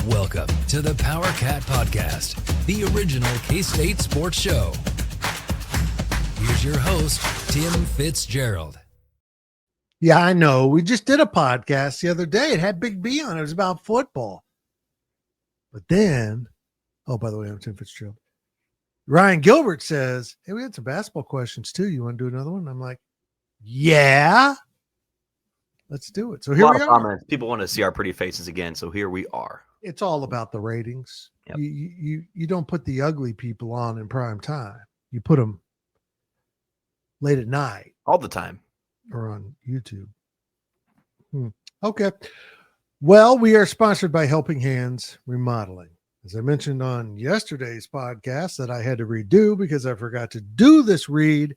Welcome to the Powercat Podcast, the original K-State sports show. Here's your host, Tim Fitzgerald. Yeah, I know. We just did a podcast the other day. It had Big B on it. It was about football. But then, oh, by the way, I'm Tim Fitzgerald. Ryan Gilbert says, hey, we had some basketball questions too. You want to do another one? I'm like, yeah, let's do it. So here we are. Comments. People want to see our pretty faces again. So here we are. It's all about the ratings. Yep. You don't put the ugly people on in prime time. You put them late at night. All the time. Or on YouTube. Okay. Well, we are sponsored by Helping Hands Remodeling. As I mentioned on yesterday's podcast that I had to redo because I forgot to do this read,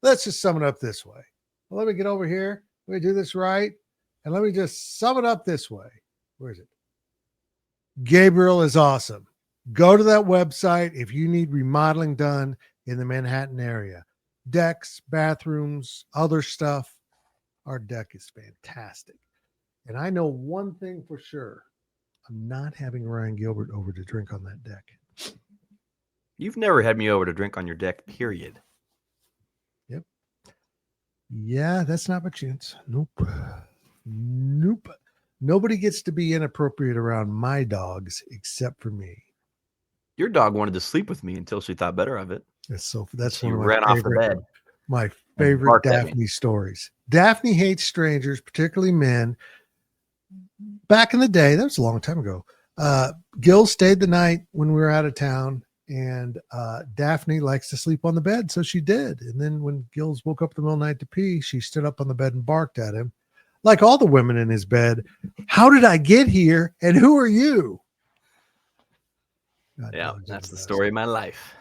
let's just sum it up this way. Well, let me get over here. Let me do this right. And let me just sum it up this way. Where is it? Gabriel is awesome. Go to that website if you need remodeling done in the Manhattan area. Decks, bathrooms, other stuff. Our deck is fantastic. And I know one thing for sure. I'm not having Ryan Gilbert over to drink on that deck. You've never had me over to drink on your deck, period. Yep. Yeah, that's not my chance. Nope. Nobody gets to be inappropriate around my dogs except for me. Your dog wanted to sleep with me until she thought better of it. That's one she of my ran off the bed. My favorite Daphne stories. Daphne hates strangers, particularly men. Back in the day, that was a long time ago. Gil stayed the night when we were out of town, and Daphne likes to sleep on the bed, so she did. And then when Gil's woke up in the middle of the night to pee, she stood up on the bed and barked at him. Like all the women in his bed, how did I get here, and who are you? Yeah, that's the story of my life.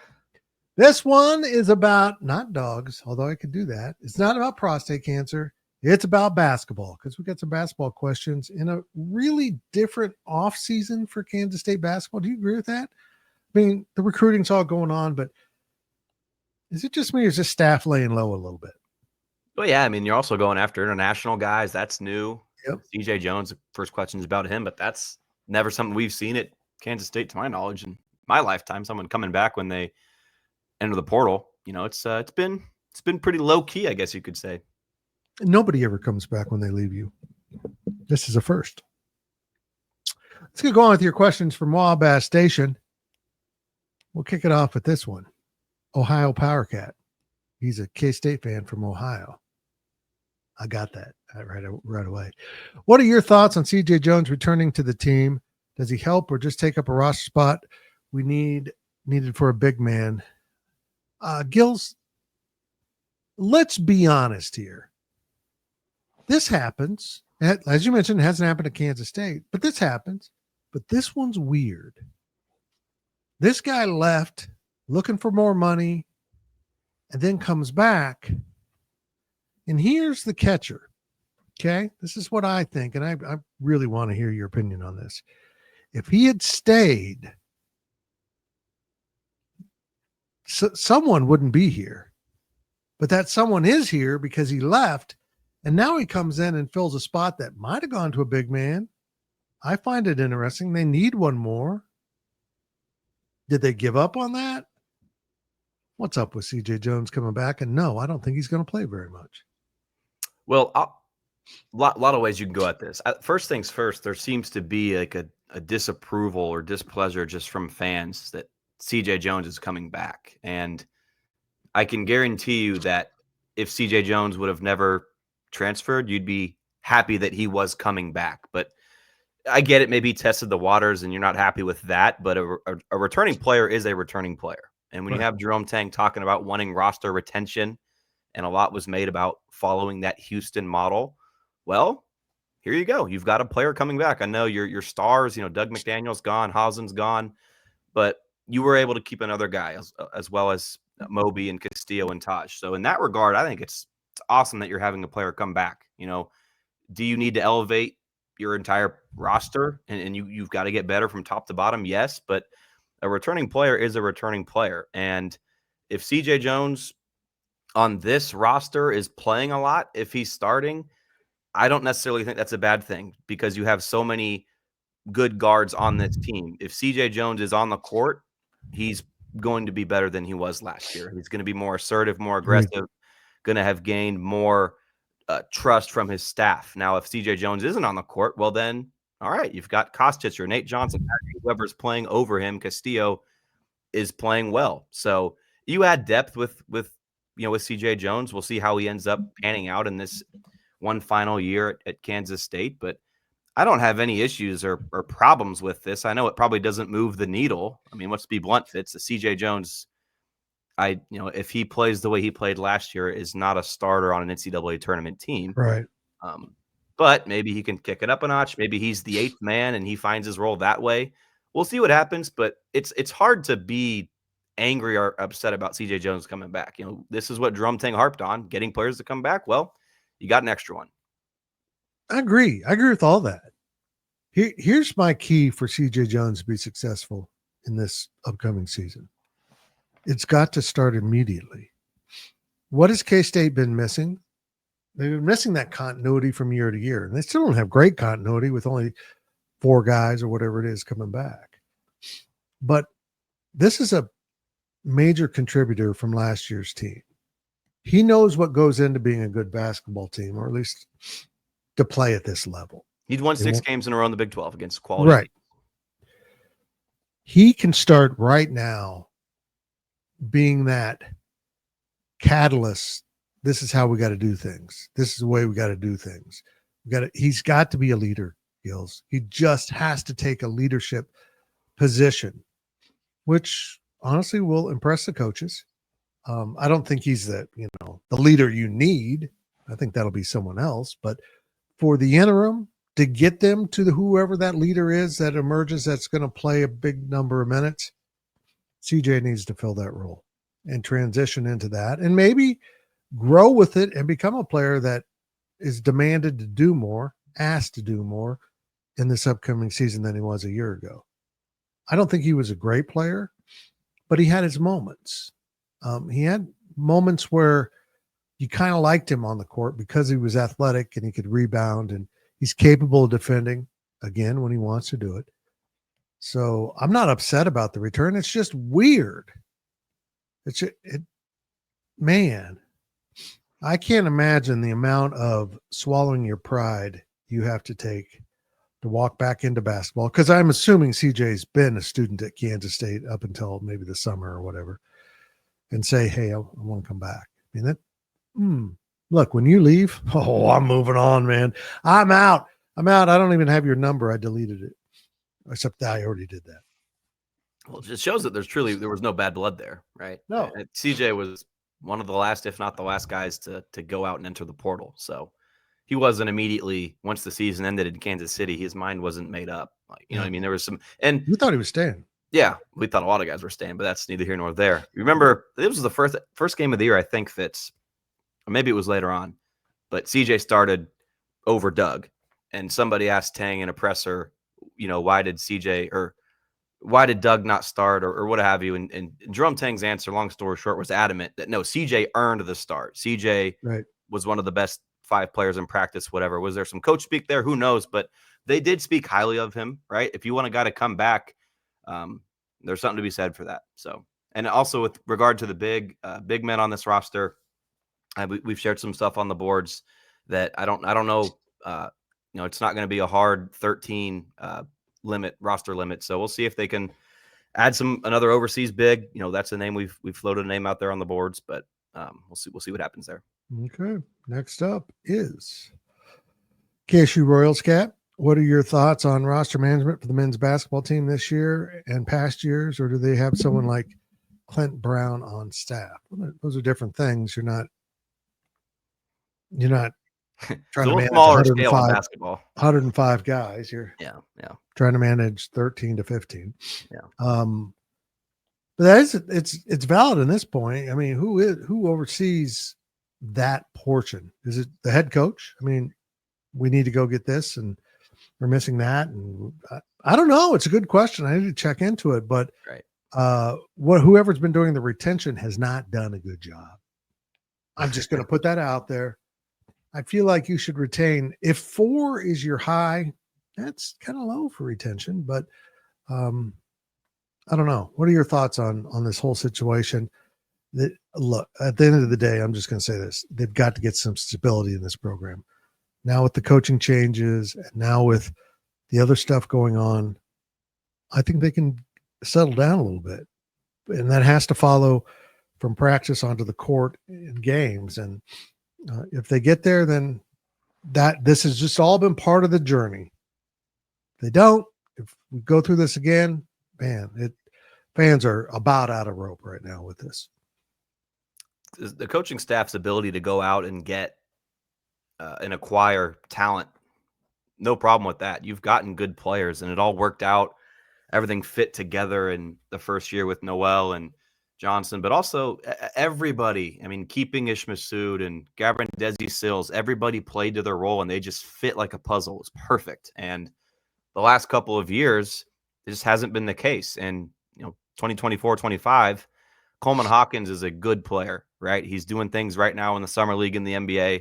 This one is about not dogs, although I could do that. It's not about prostate cancer. It's about basketball because we got some basketball questions in a really different off season for Kansas State basketball. Do you agree with that? I mean, the recruiting's all going on, but is it just me or is this staff laying low a little bit? Well, yeah, I mean, you're also going after international guys. That's new. Yep. CJ Jones, the first question is about him, but that's never something we've seen at Kansas State, to my knowledge, in my lifetime. Someone coming back when they enter the portal. You know, it's been pretty low key, I guess you could say. Nobody ever comes back when they leave you. This is a first. Let's get going with your questions from Wabash Station. We'll kick it off with this one. Ohio Powercat. He's a K-State fan from Ohio. I got that right away. What are your thoughts on CJ Jones returning to the team? Does he help or just take up a roster spot we needed for a big man? Gills, let's be honest here. This happens. As you mentioned, it hasn't happened at Kansas State, but this happens. But this one's weird. This guy left looking for more money and then comes back. And here's the catcher. Okay. This is what I think. And I really want to hear your opinion on this. If he had stayed, someone wouldn't be here. But that someone is here because he left. And now he comes in and fills a spot that might have gone to a big man. I find it interesting. They need one more. Did they give up on that? What's up with CJ Jones coming back? And no, I don't think he's going to play very much. Well, a lot of ways you can go at this. First things first, there seems to be like a disapproval or displeasure just from fans that CJ Jones is coming back. And I can guarantee you that if CJ Jones would have never transferred, you'd be happy that he was coming back. But I get it. Maybe he tested the waters and you're not happy with that. But a returning player is a returning player. And when you have Jerome Tang talking about wanting roster retention, and a lot was made about following that Houston model, well, here you go. You've got a player coming back. I know your stars, Doug McDaniel's gone, Hasen's gone, but you were able to keep another guy as well as Moby and Castillo and Taj. So in that regard, I think it's awesome that you're having a player come back. Do you need to elevate your entire roster and you've got to get better from top to bottom? Yes, but a returning player is a returning player. And if CJ Jones on this roster is playing a lot, if he's starting, I don't necessarily think that's a bad thing because you have so many good guards on this team. If CJ Jones is on the court, he's going to be better than he was last year. He's going to be more assertive, more aggressive, going to have gained more trust from his staff. Now, if CJ Jones isn't on the court, well, then, all right, you've got Kostic or Nate Johnson, whoever's playing over him. Castillo is playing well. So you add depth with CJ Jones. We'll see how he ends up panning out in this one final year at Kansas State. But I don't have any issues or problems with this. I know it probably doesn't move the needle. I mean, let's be blunt, Fitz. The CJ Jones, if he plays the way he played last year, is not a starter on an NCAA tournament team. Right. But maybe he can kick it up a notch. Maybe he's the eighth man and he finds his role that way. We'll see what happens, but it's hard to be angry or upset about CJ Jones coming back. This is what Drum Tang harped on, getting players to come back. Well, you got an extra one. I agree with all that. Here's my key for CJ Jones to be successful in this upcoming season. It's got to start immediately. What has K-State been missing? They've been missing that continuity from year to year, and they still don't have great continuity with only 4 guys or whatever it is coming back. But this is a major contributor from last year's team. He knows what goes into being a good basketball team, or at least to play at this level. He'd won 6 games in a row in the Big 12 against quality. Right. He can start right now being that catalyst. This is how we got to do things. This is the way we got to do things. He's got to be a leader, Gills. He just has to take a leadership position, which honestly will impress the coaches. I don't think he's the leader you need. I think that'll be someone else. But for the interim, to get them to whoever that leader is that emerges, that's going to play a big number of minutes, CJ needs to fill that role and transition into that, and maybe grow with it and become a player that is demanded to do more, asked to do more in this upcoming season than he was a year ago. I don't think he was a great player, but he had his moments. He had moments where you kind of liked him on the court because he was athletic and he could rebound, and he's capable of defending again when he wants to do it. So I'm not upset about the return. It's just weird. Man, I can't imagine the amount of swallowing your pride you have to take to walk back into basketball. Because I'm assuming CJ's been a student at Kansas State up until maybe the summer or whatever, and say, hey, I want to come back. I mean, look, when you leave, I'm moving on, man. I'm out. I don't even have your number. I deleted it, except that I already did that. Well, it just shows that there was no bad blood there, right? No. CJ was one of the last, if not the last guys to go out and enter the portal. So he wasn't immediately, once the season ended in Kansas City, his mind wasn't made up. What I mean? There was some, and you thought he was staying. Yeah, we thought a lot of guys were staying, but that's neither here nor there. Remember, it was the first game of the year, I think, Fitz, or maybe it was later on, but CJ started over Doug, and somebody asked Tang in a presser, why did Doug not start or what have you? And Jerome Tang's answer, long story short, was adamant that no, CJ earned the start. CJ was one of the best 5 players in practice, whatever. Was there some coach speak there? Who knows? But they did speak highly of him, right? If you want a guy to come back, there's something to be said for that. So, and also with regard to the big men on this roster, we've shared some stuff on the boards that I don't know. It's not going to be a hard 13 roster limit. So we'll see if they can add another overseas big. That's a name we've floated a name out there on the boards, but we'll see what happens there. Okay. Next up is KSU Royals Cat. What are your thoughts on roster management for the men's basketball team this year and past years, or do they have someone like Clint Brown on staff? Those are different things. You're not trying to manage smaller scale in basketball. 105 guys. You're trying to manage 13 to 15. Yeah. But it's valid in this point. I mean, who oversees that portion? Is it the head coach? I mean, we need to go get this and we're missing that. And I don't know. It's a good question. I need to check into it, but whoever's been doing the retention has not done a good job. I'm just going to put that out there. I feel like you should retain. If 4 is your high That's kind of low for retention, but I don't know. What are your thoughts on this whole situation? Look, at the end of the day, I'm just going to say this. They've got to get some stability in this program. Now with the coaching changes and now with the other stuff going on, I think they can settle down a little bit. And that has to follow from practice onto the court in games. And if they get there, then this has just all been part of the journey. If they don't, if we go through this again, man, fans are about out of rope right now with this. The coaching staff's ability to go out and get and acquire talent, no problem with that. You've gotten good players, and it all worked out. Everything fit together in the first year with Noel and Johnson, but also everybody. I mean, keeping Ish Massoud and Gabriel Desi Sills, everybody played to their role, and they just fit like a puzzle. It was perfect. And the last couple of years, it just hasn't been the case. And 2024-25, Coleman Hawkins is a good player, right? He's doing things right now in the summer league in the NBA.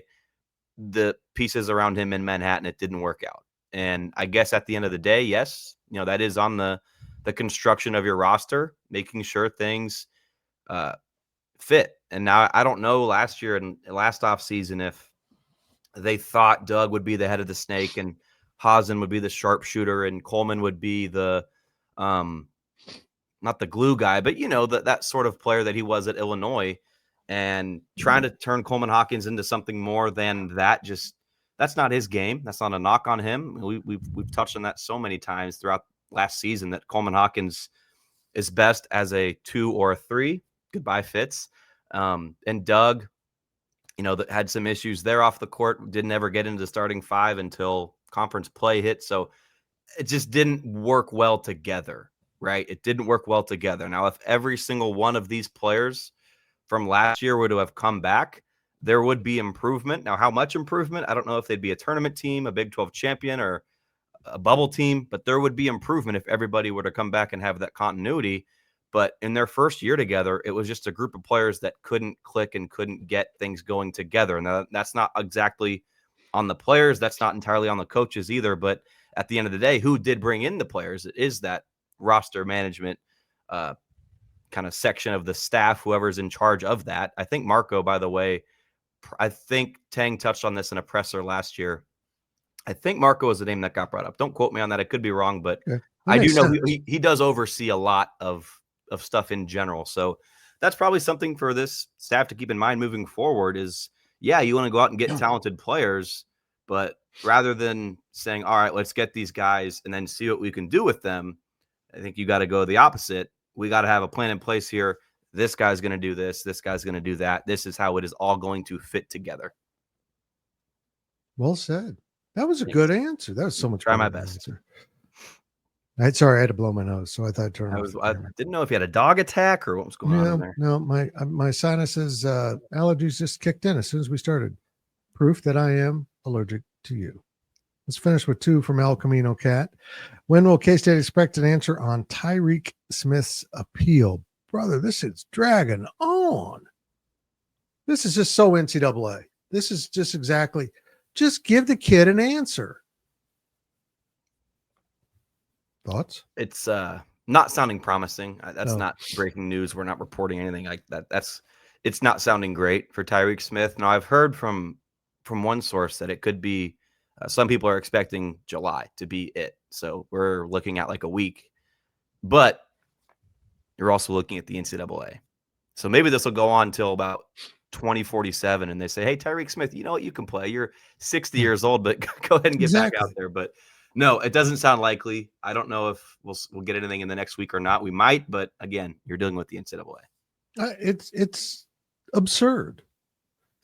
The pieces around him in Manhattan, it didn't work out. And I guess at the end of the day, yes, that is on the construction of your roster, making sure things fit. And now I don't know last year and last offseason if they thought Doug would be the head of the snake and Hazen would be the sharpshooter and Coleman would be the not the glue guy, but that sort of player that he was at Illinois, and trying to turn Coleman Hawkins into something more than that. That's not his game. That's not a knock on him. We've touched on that so many times throughout last season that Coleman Hawkins is best as a 2 or a 3. Goodbye Fitz. And Doug, that had some issues there off the court, didn't ever get into the starting 5 until conference play hit. So it just didn't work well together, right? It didn't work well together. Now, if every single one of these players from last year were to have come back, there would be improvement. Now, how much improvement? I don't know if they'd be a tournament team, a Big 12 champion, or a bubble team, but there would be improvement if everybody were to come back and have that continuity. But in their first year together, it was just a group of players that couldn't click and couldn't get things going together. And that's not exactly on the players. That's not entirely on the coaches either. But at the end of the day, who did bring in the players? It is that roster management kind of section of the staff, whoever's in charge of that. I think Marco, by the way, I think Tang touched on this in a presser last year. I think Marco is the name that got brought up. Don't quote me on that. I could be wrong, but yeah, I do know he does oversee a lot of stuff in general. So that's probably something for this staff to keep in mind moving forward is, yeah, you want to go out and get talented players, but rather than saying, all right, let's get these guys and then see what we can do with them, I think you got to go the opposite. We got to have a plan in place here. This guy's going to do this. This guy's going to do that. This is how it is all going to fit together. Well said. That was a good answer. That was so much. Try my best. Sorry, I had to blow my nose, so I thought I didn't know if you had a dog attack or what was going on there. No, my sinuses allergies just kicked in as soon as we started. Proof that I am allergic to you. Let's finish with 2 from El Camino Cat. When will K-State expect an answer on Tyreek Smith's appeal? Brother, this is dragging on. This is just so NCAA. This is just exactly, just give the kid an answer. Thoughts? It's not sounding promising. That's not breaking news. We're not reporting anything like that. It's not sounding great for Tyreek Smith. Now, I've heard from one source that it could be some people are expecting July to be it. So we're looking at like a week. But you're also looking at the NCAA. So maybe this will go on until about 2047, and they say, hey, Tyreek Smith, you know what? You can play. You're 60 years old, but go ahead and get back out there. But no, it doesn't sound likely. I don't know if we'll get anything in the next week or not. We might, but again, you're dealing with the NCAA. It's absurd.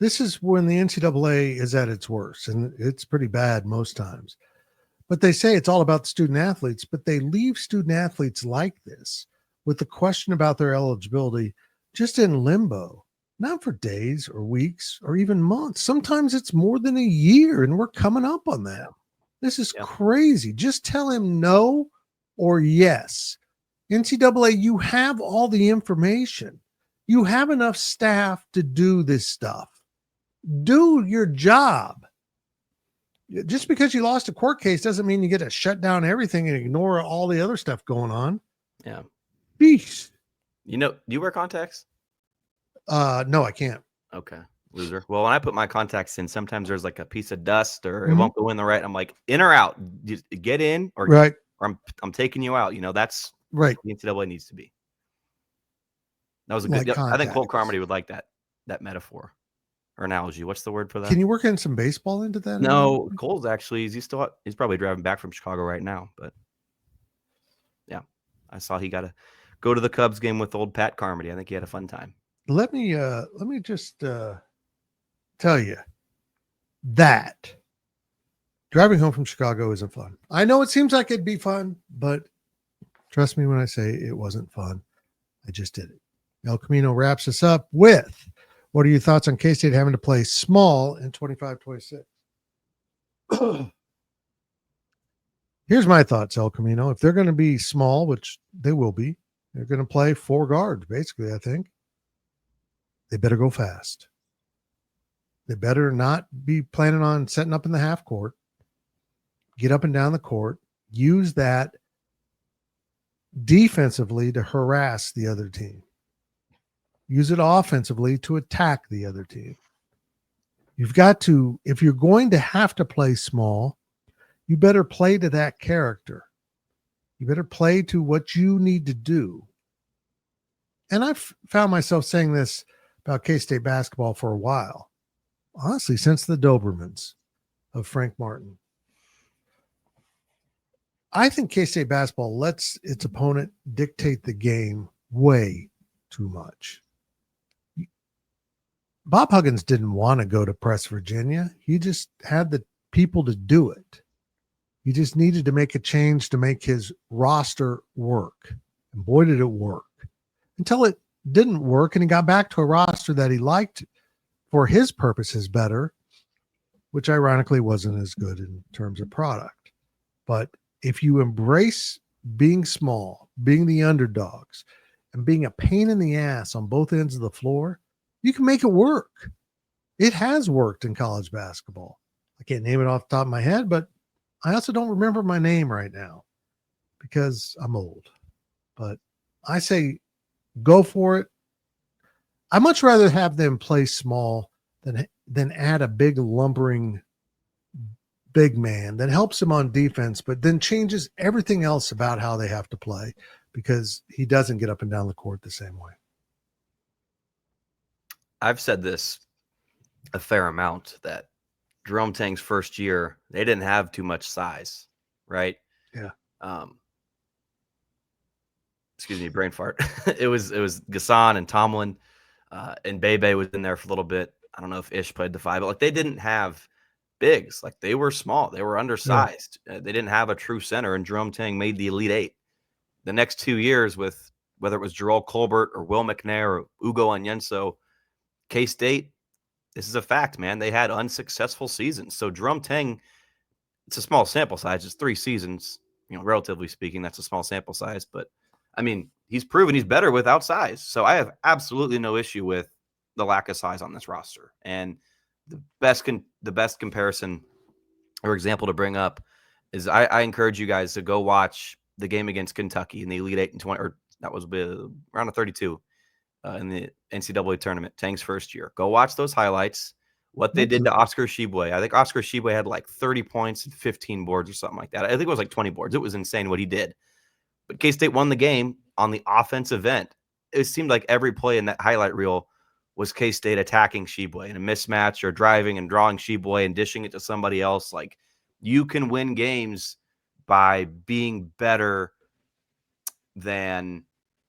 This is when the NCAA is at its worst, and it's pretty bad most times. But they say it's all about the student athletes, but they leave student athletes like this with the question about their eligibility just in limbo, not for days or weeks or even months. Sometimes it's more than a year, and we're coming up on that. This is crazy. Just tell him no or yes. NCAA, you have all the information. You have enough staff to do this stuff. Do your job. Just because you lost a court case doesn't mean you get to shut down everything and ignore all the other stuff going on. Yeah. Peace. Do you wear contacts? No, I can't. Okay. Loser. Well, when I put my contacts in, sometimes there's like a piece of dust or it won't go in the right. I'm like, in or out? Just get in or I'm taking you out. That's right. The NCAA needs to be. That was a good. I think Cole Carmody would like that metaphor or analogy. What's the word for that? Can you work in some baseball into that? No, Cole's actually he's probably driving back from Chicago right now. But yeah, I saw he got to go to the Cubs game with old Pat Carmody. I think he had a fun time. Let me just tell you that driving home from Chicago isn't fun. I know it seems like it'd be fun, but trust me when I say it wasn't fun. I just did it. El Camino wraps us up with, what are your thoughts on K-State having to play small in 25-26? Here's my thoughts, El Camino. If they're going to be small, which they will be, they're going to play 4 guards, basically, I think. They better go fast. They better not be planning on setting up in the half court. Get up and down the court. Use that defensively to harass the other team. Use it offensively to attack the other team. You've got to, if you're going to have to play small, you better play to that character. You better play to what you need to do. And I've found myself saying this about K-State basketball for a while. Honestly, since the Dobermans of Frank Martin. I think K-State basketball lets its opponent dictate the game way too much. Bob Huggins didn't want to go to press Virginia. He just had the people to do it. He just needed to make a change to make his roster work. And boy, did it work. Until it didn't work and he got back to a roster that he liked for his purposes better, which ironically wasn't as good in terms of product. But if you embrace being small, being the underdogs, and being a pain in the ass on both ends of the floor, you can make it work. It has worked in college basketball. I can't name it off the top of my head, but I also don't remember my name right now because I'm old. But I say go for it. I'd much rather have them play small than add a big lumbering big man that helps him on defense, but then changes everything else about how they have to play because he doesn't get up and down the court the same way. I've said this a fair amount that Jerome Tang's first year, they didn't have too much size, right? Yeah. Excuse me, brain fart. It was Gasson and Tomlin, and Bebe was in there for a little bit. I don't know if Ish played the 5, but like they didn't have bigs. Like they were small. They were undersized. Yeah. They didn't have a true center, and Jerome Tang made the Elite 8. The next 2 years with whether it was Jarrell Colbert or Will McNair or Ugo Onyenso, K-State, this is a fact, man. They had unsuccessful seasons. So Jerome Tang, it's a small sample size. It's 3 seasons, relatively speaking, that's a small sample size. But, I mean, he's proven he's better without size. So I have absolutely no issue with the lack of size on this roster. And the best comparison or example to bring up is I encourage you guys to go watch the game against Kentucky in the Elite 8 and 20, or that was around a 32 in the NCAA tournament, Tang's first year. Go watch those highlights, what they did to Oscar Tshiebwe. I think Oscar Tshiebwe had like 30 points and 15 boards or something like that. I think it was like 20 boards. It was insane what he did. But K-State won the game on the offensive end. It seemed like every play in that highlight reel was K-State attacking Tshiebwe in a mismatch or driving and drawing Tshiebwe and dishing it to somebody else. Like, you can win games by being better than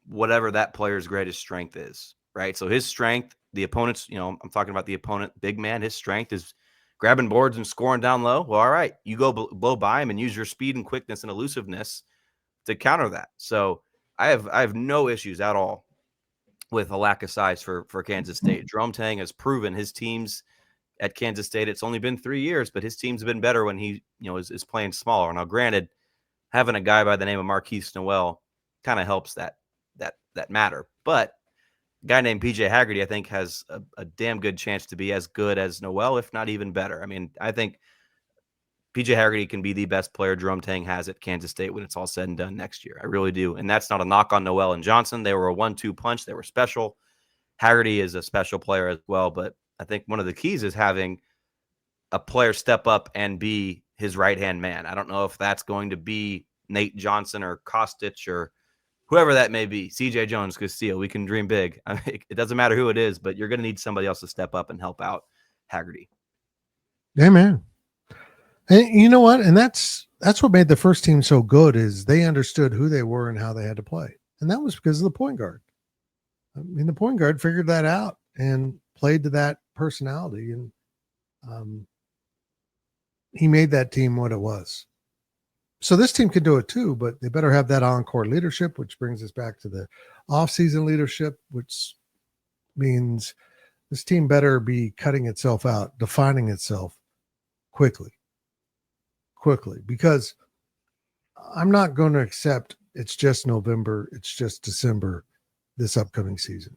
whatever that player's greatest strength is, right? So his strength, the opponent's, I'm talking about the opponent, big man, his strength is grabbing boards and scoring down low. Well, all right, you go blow by him and use your speed and quickness and elusiveness to counter that. So I have no issues at all with a lack of size for Kansas State. Jerome Tang has proven his teams at Kansas State, it's only been 3 years, but his teams have been better when he, is playing smaller. Now, granted, having a guy by the name of Marquise Noel kind of helps that matter. But a guy named PJ Haggerty, I think, has a damn good chance to be as good as Noel, if not even better. I mean, I think PJ Haggerty can be the best player Jerome Tang has at Kansas State when it's all said and done next year. I really do. And that's not a knock on Noel and Johnson. They were a 1-2 punch. They were special. Haggerty is a special player as well. But I think one of the keys is having a player step up and be his right-hand man. I don't know if that's going to be Nate Johnson or Kostic or whoever that may be. CJ Jones, Castillo. We can dream big. I mean, it doesn't matter who it is, but you're going to need somebody else to step up and help out Haggerty. Amen. And you know what? And that's what made the first team so good is they understood who they were and how they had to play. And that was because of the point guard. I mean, the point guard figured that out and played to that personality. And he made that team what it was. So this team can do it too, but they better have that on-court leadership, which brings us back to the off-season leadership, which means this team better be cutting itself out, defining itself quickly, because I'm not going to accept it's just November, it's just December this upcoming season.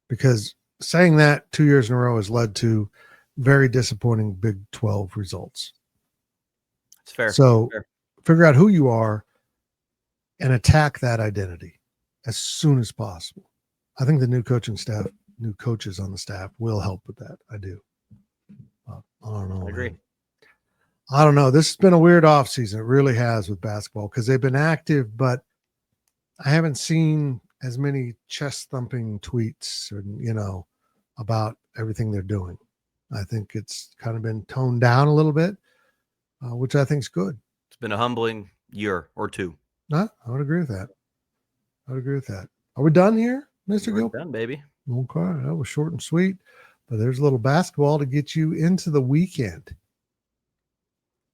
Because saying that 2 years in a row has led to very disappointing Big 12 results. It's fair. So figure out who you are and attack that identity as soon as possible. I think the new coaching staff, new coaches on the staff will help with that. I do. I don't know. I agree. Man. I don't know. This has been a weird offseason. It really has with basketball because they've been active, but I haven't seen as many chest thumping tweets or, about everything they're doing. I think it's kind of been toned down a little bit, which I think is good. It's been a humbling year or two. I would agree with that. Are we done here, Mr. Gil? Done, baby. Okay, that was short and sweet, but there's a little basketball to get you into the weekend.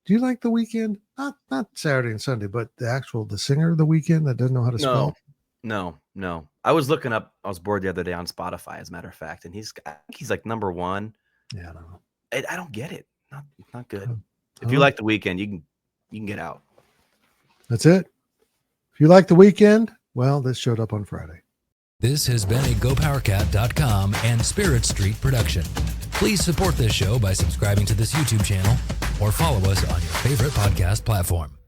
Do you like the weekend? Not Saturday and Sunday, but the singer of the weekend that doesn't know how to spell? No. I was looking up. I was bored the other day on Spotify, as a matter of fact, and I think he's like number one. Yeah, I don't know. I don't get it. Not good. If you like the weekend, you can get out. That's it. If you like the weekend, well, this showed up on Friday. This has been a GoPowerCat.com and Spirit Street production. Please support this show by subscribing to this YouTube channel or follow us on your favorite podcast platform.